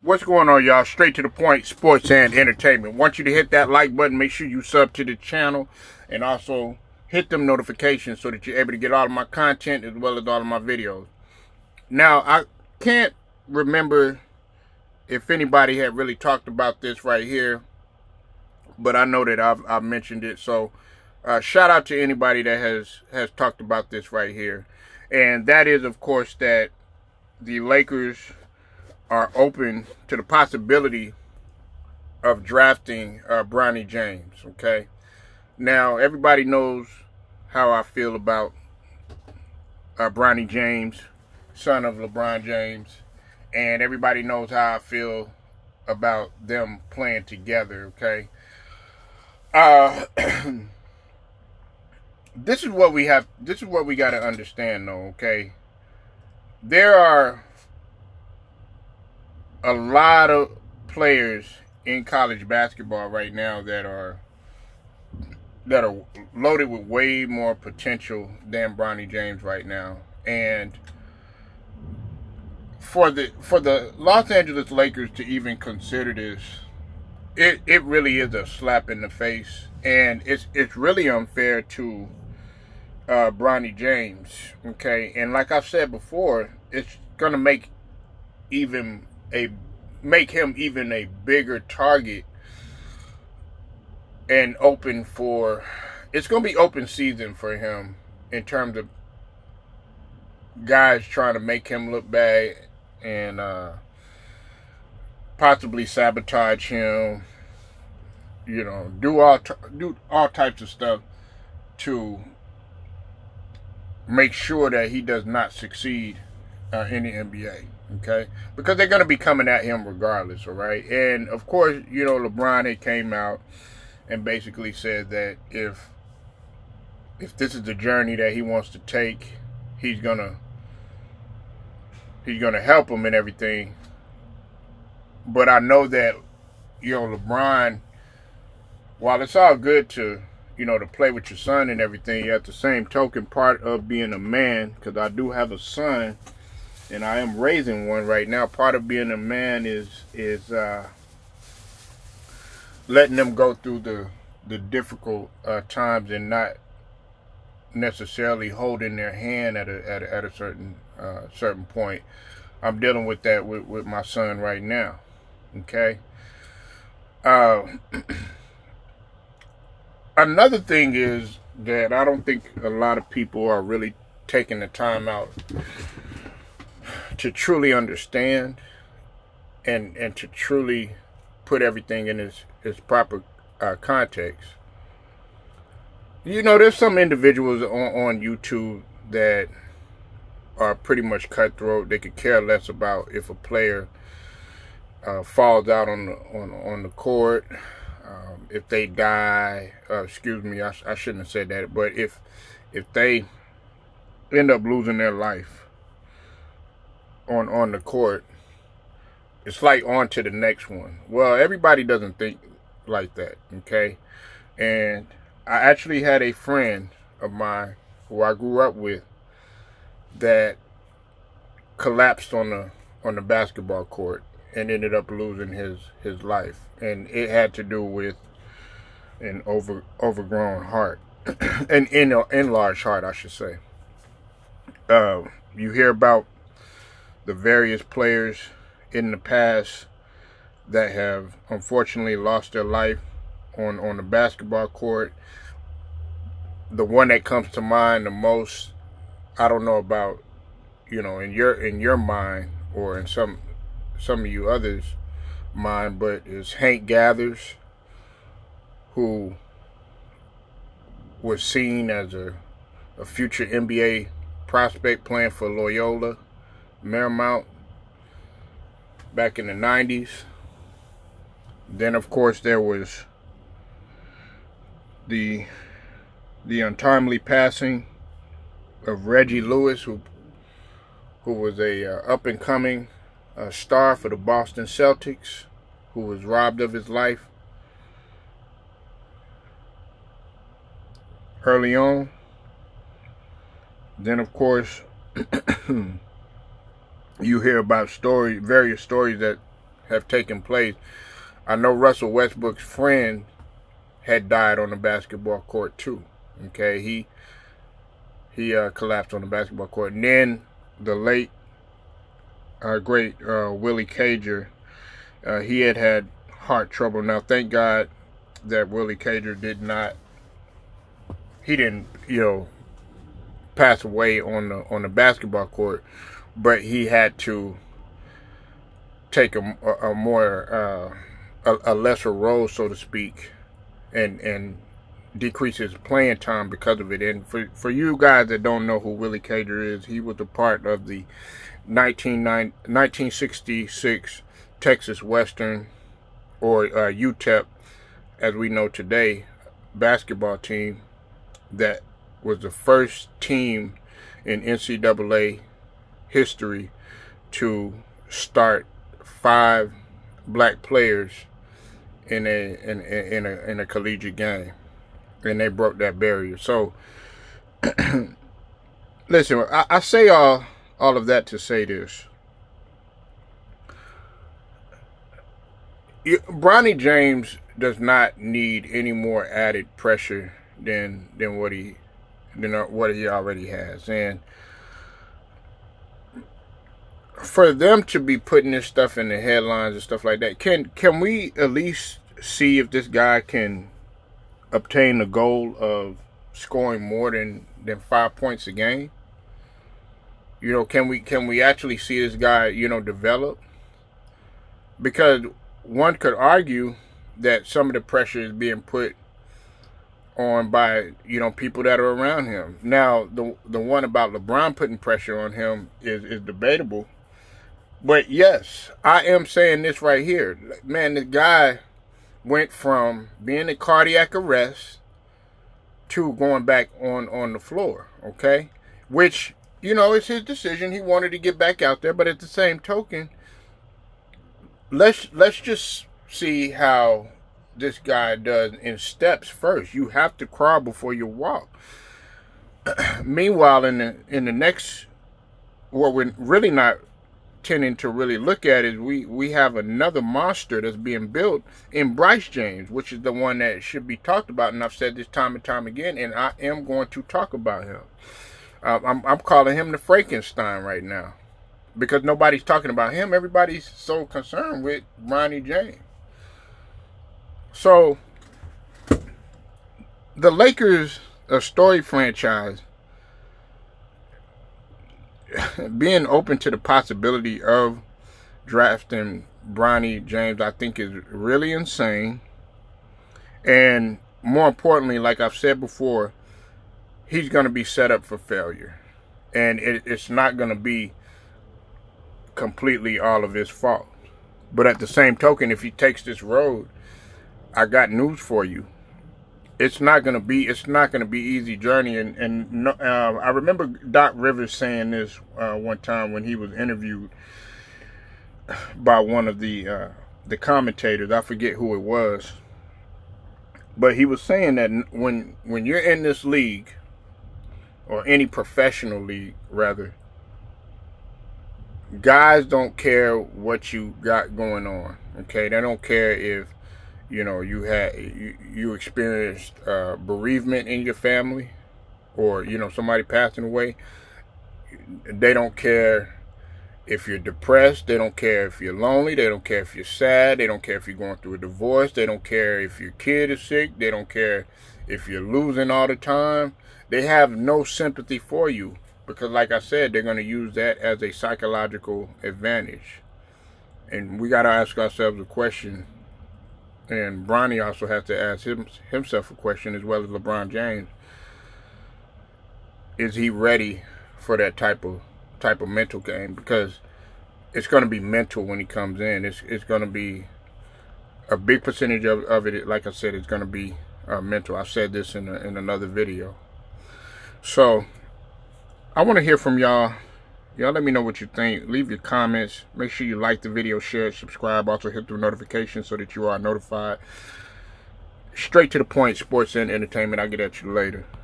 What's going on, y'all? Straight to the point, sports and entertainment. Want you to hit that like button. Make sure you sub to the channel, and also hit them notifications so that you're able to get all of my content as well as all of my videos. Now, I can't remember if anybody had really talked about this right here, but I know that I've mentioned it. So shout out to anybody that has talked about this right here. And that is, of course, that the Lakers are open to the possibility of drafting Bronny James. Okay, now everybody knows how I feel about Bronny James, son of LeBron James, and everybody knows how I feel about them playing together. Okay, this is what we have. This is what we got to understand, though. Okay, there are a lot of players in college basketball right now that are loaded with way more potential than Bronny James right now. And for the Los Angeles Lakers to even consider this, it really is a slap in the face, and it's really unfair to Bronny James. Okay, and like I've said before, it's gonna make him even a bigger target and it's going to be open season for him in terms of guys trying to make him look bad and possibly sabotage him, do all types of stuff to make sure that he does not succeed in the NBA. Okay, because they're going to be coming at him regardless. All right, and of course, LeBron had came out and basically said that if this is the journey that he wants to take, he's gonna help him and everything. But I know that LeBron, while it's all good to to play with your son and everything, at the same token, part of being a man, because I do have a son and I am raising one right now, part of being a man is letting them go through the difficult times and not necessarily holding their hand at a certain point. I'm dealing with that with my son right now. Okay. Another thing is that I don't think a lot of people are really taking the time out to truly understand and to truly put everything in its proper context. There's some individuals on YouTube that are pretty much cutthroat. They could care less about if a player falls out on the court, if they die. Excuse me, I shouldn't have said that. But if they end up losing their life on the court, it's like on to the next one. Well, everybody doesn't think like that, okay? And I actually had a friend of mine who I grew up with that collapsed on the basketball court and ended up losing his life, and it had to do with an overgrown heart, an enlarged heart, I should say. You hear about the various players in the past that have unfortunately lost their life on the basketball court. The one that comes to mind the most, I don't know about in your mind or in some of you others' mind, but is Hank Gathers, who was seen as a future NBA prospect playing for Loyola Marymount back in the 90s. Then, of course, there was the untimely passing of Reggie Lewis, who was a up-and-coming star for the Boston Celtics, who was robbed of his life early on. Then, of course, you hear about various stories that have taken place. I know Russell Westbrook's friend had died on the basketball court too. Okay, he collapsed on the basketball court. And then the late great Willie Cager, he had heart trouble. Now, thank God that Willie Cager didn't pass away on the basketball court, but he had to take a more a lesser role, so to speak, and decrease his playing time because of it. And for you guys that don't know who Willie Cager is, he was a part of the 1966 Texas Western, or UTEP as we know today, basketball team that was the first team in NCAA history to start 5 black players in a collegiate game, and they broke that barrier. So listen, I say all of that to say this. Bronny James does not need any more added pressure than what he already has. And for them to be putting this stuff in the headlines and stuff like that, can we at least see if this guy can obtain the goal of scoring more than 5 points a game? Can we actually see this guy develop? Because one could argue that some of the pressure is being put on by people that are around him. Now, the one about LeBron putting pressure on him is debatable. But yes, I am saying this right here. Man, the guy went from being in cardiac arrest to going back on the floor, okay? Which, it's his decision. He wanted to get back out there, but at the same token, let's just see how this guy does in steps first. You have to crawl before you walk. Meanwhile, in the next, what we're really not tending to really look at is we have another monster that's being built in Bryce James, which is the one that should be talked about. And I've said this time and time again, and I am going to talk about him. I'm calling him the Frankenstein right now, because nobody's talking about him. Everybody's so concerned with Bronny James. So the Lakers, a storied franchise, being open to the possibility of drafting Bronny James, I think is really insane. And more importantly, like I've said before, he's going to be set up for failure. And it's not going to be completely all of his fault. But at the same token, if he takes this road, I got news for you. It's not gonna be easy journey, and I remember Doc Rivers saying this one time when he was interviewed by one of the commentators. I forget who it was, but he was saying that when you're in this league, or any professional league rather, guys don't care what you got going on. Okay, they don't care if you experienced bereavement in your family, or somebody passing away. They don't care if you're depressed. They don't care if you're lonely. They don't care if you're sad. They don't care if you're going through a divorce. They don't care if your kid is sick. They don't care if you're losing all the time. They have no sympathy for you, because like I said, they're going to use that as a psychological advantage. And we got to ask ourselves a question. And Bronny also has to ask himself a question, as well as LeBron James. Is he ready for that type of mental game? Because it's going to be mental when he comes in. It's going to be a big percentage of it. Like I said, it's going to be mental. I said this in another video. So I want to hear from y'all. Y'all let me know what you think. Leave your comments. Make sure you like the video, share, subscribe. Also hit the notification so that you are notified. Straight to the point, sports and entertainment. I'll get at you later.